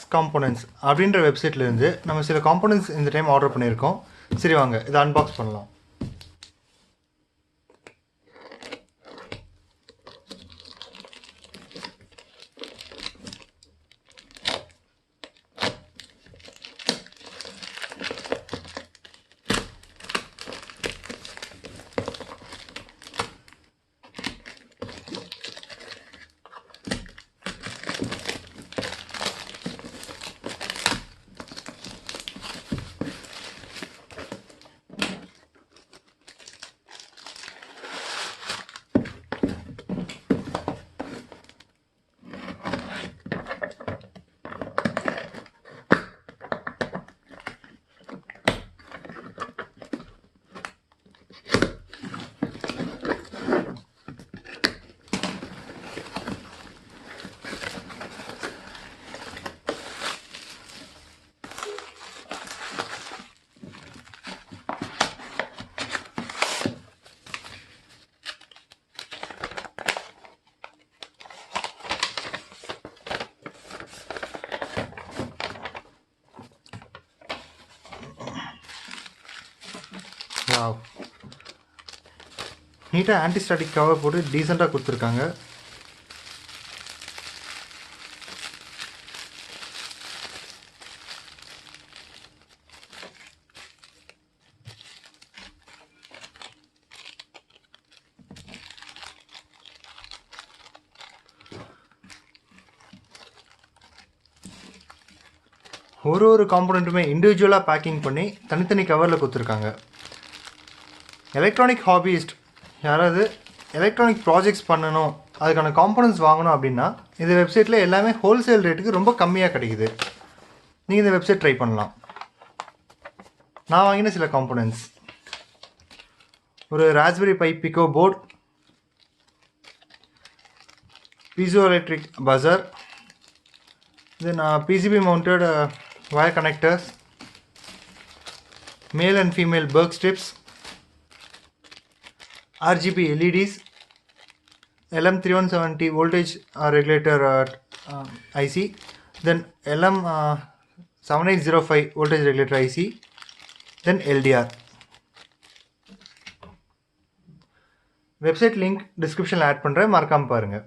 Quartz components அப்படின்ற வெப்சைட்லேருந்து நம்ம சில காம்போனன்ட்ஸ் இந்த டைம் ஆர்டர் பண்ணியிருக்கோம். சரி வாங்க இதை அன்பாக்ஸ் பண்ணலாம். நீட்டாக ஆன்டிஸ்டாட்டிக் கவர் போட்டு டீசெண்டாக கொடுத்துருக்காங்க. ஒரு காம்போனண்ட்டுமே இண்டிவிஜுவலாக பேக்கிங் பண்ணி தனித்தனி கவரில் கொடுத்துருக்காங்க. எலக்ட்ரானிக் ஹாபியிஸ்ட் யாராவது எலக்ட்ரானிக் ப்ராஜெக்ட்ஸ் பண்ணணும், அதுக்கான காம்போனன்ட்ஸ் வாங்கணும் அப்படின்னா இந்த வெப்சைட்டில் எல்லாமே ஹோல்சேல் ரேட்டுக்கு ரொம்ப கம்மியாக கிடைக்குது. நீங்கள் இந்த வெப்சைட் ட்ரை பண்ணலாம். நான் வாங்கின சில காம்போனன்ட்ஸ்: ஒரு Raspberry Pi Pico board, piezo electric buzzer, then PCB mounted wire connectors, male and female Berg strips, RGB LEDs, LM3170 voltage regulator IC, then LM7805 voltage regulator IC, then LDR. Website link டிஸ்கிரிப்ஷனில் add பண்ணுறேன், மறக்காமல் பாருங்கள்.